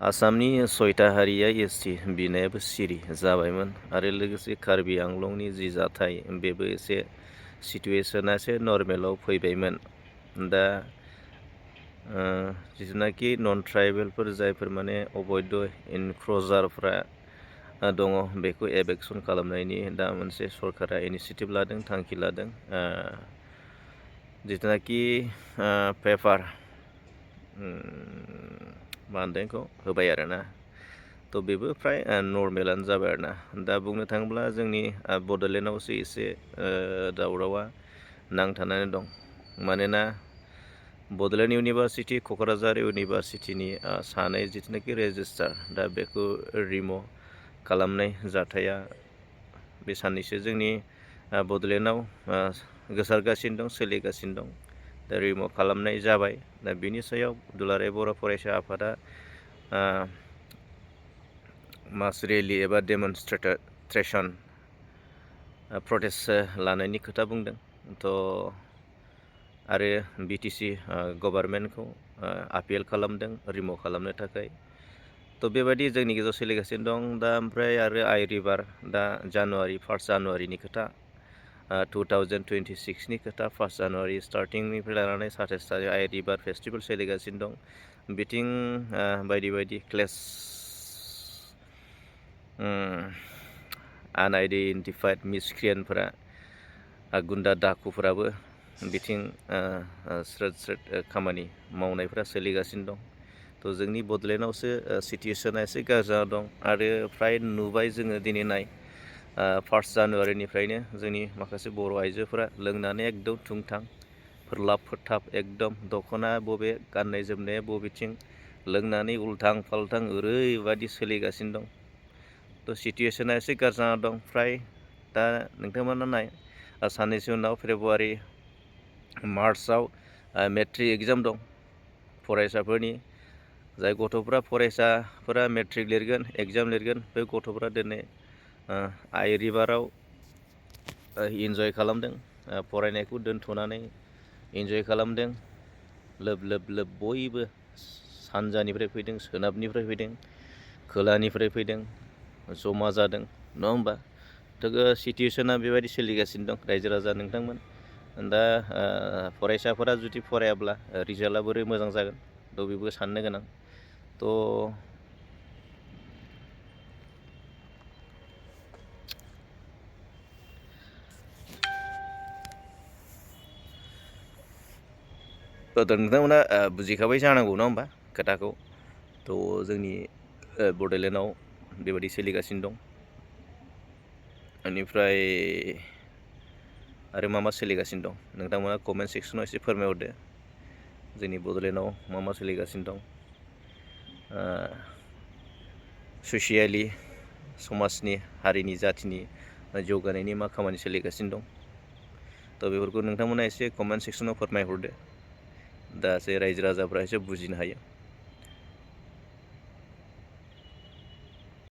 आसामनि 6टा हारिया एसटि बिनायाबो सिरि जाबायमोन आरो लोगोसे कार्बि आंलंनि जि जाथाय बेबो एसे सिटुवेसना एसे नर्मेलाव फैबायमोन। दा जिथुनाखि नन ट्राइबेलफोर जायफोर माने अबैध इनक्ल'जारफ्रा दङ बेखौ एभेक्सन खालामनायनि दा मोनसे सरकारा इनिसियेटिभ लादों, थांखि लादों। जिथुनाखि पेपार मा होनदों बेखौ होबाय आरोना। थ' बेबो फ्राय नर्मेलानो जाबाय आरोना। दा बुंनो थाङोब्ला जोंनि बड'लेण्डआवसो एसे दावरावा नांथानानै दं। मानोना बड'लेण्ड इउनिभारसिटि, क'क्राझार इउनिभारसिटिनि सानै जिथुनाखि रेजिस्ट्रार दा बेखौ रिमुभ खालामनाय जाथाया बे साननैसो जोंनि बड'लेण्डआव गोसारगासिनो दं, सोलिगासिनो दं। दा रिमुभ खालामनाय जाबाय। दा बिनि सायाव दुलाराय बर' फरायसा आफादा मास रेलि एबा डेमनस्ट्रेसन प्रटेस्ट लानायनि खोथा बुंदों। थ' आरो बिटिसि गभार्नमेन्टखौ आपिल खालामदों रिमुभ खालामनो थाखाय। थ' बेबायदि जोंनि गेजेराव सोलिगासिनो दं। दा ओमफ्राय आरो आइ रिभार दा 1 जानुवारिनि खोथा, 2026नि खोथा, 1 जानुवारि स्टार्टिंनिफ्राय लानानै 27 थारिख आइ रिभार फेस्टिभेल सोलिगासिनो दं। बिथिं बायदि बायदि क्लेस आनआइडेन्टिफाइड मिसक्रियेन्टफोरा गुन्दा डाकुफोराबो बिथिं स्रोद स्रोद खामानि मावनायफ्रा सोलिगासिनो दं। थ' जोंनि बड'लेण्डआवसो सिटुवेसना एसे गाज्रि जाना दं आरो फ्राय नुबाय जोङो दिनै नाय 1 जानुवारिनिफ्रायनो जोंनि माखासे बर' आइजोफोरा लोंनानै एकदम थुंथां फोरलाब फोथाब एकदम दख'ना बबे गाननाय जोमनाया बबेथिं लोंनानै उल्थां फाल्थां ओरैबादि सोलिगासिनो दं। थ' सिटुवेसना एसे गाज्रि जाना दं। फ्राय दा नोंथांमोना नाय साननैसो उनाव फेब्रुवारि मार्चआव मेट्रिक एग्जाम दं फरायसाफोरनि। जाय गथ'फ्रा फरायसाफोरा मेट्रिक लिरगोन, एग्जाम लिरगोन, बे गथ'फ्रा दिनै आइ रिभाराव इन्जय खालामदों, फरायनायखौ दोनथ'नानै इन्जय खालामदों। लोब लोब लोब बयबो सानजानिफ्राय फैदों, सोनाबनिफ्राय फैदों, खोलानिफ्राय फैदों, जमा जादों, नङा होमबा? थ' सिटुवेसना बेबायदि सोलिगासिनो दं रायजो राजा नोंथांमोन। दा फरायसाफोरा जुदि फरायाब्ला रिजाल्टआ बोरै मोजां जागोन? थ' बेबो साननो गोनां। थ' नोंथांमोना बुजिखाबाय जानांगौ, नङा होमबा खोथाखौ? थ' जोंनि बड'लेण्डआव बेबायदि सोलिगासिनो दं। बेनिफ्राय आरो मा मा सोलिगासिनो दं नोंथांमोना कमेन्ट सेक्सनाव एसे फोरमायहरदो। जोंनि बड'लेण्डआव मा मा सोलिगासिनो दं, ससियेलि समाजनि, हारिनि, जाथिनि जौगानायनि मा खामानि सोलिगासिनो दं। थ' बेफोरखौ नोंथांमोना एसे कमेन्ट सेक्सनाव फोरमायहरदो। दासो रायजो राजाफ्रा एसे बुजिनो हायो।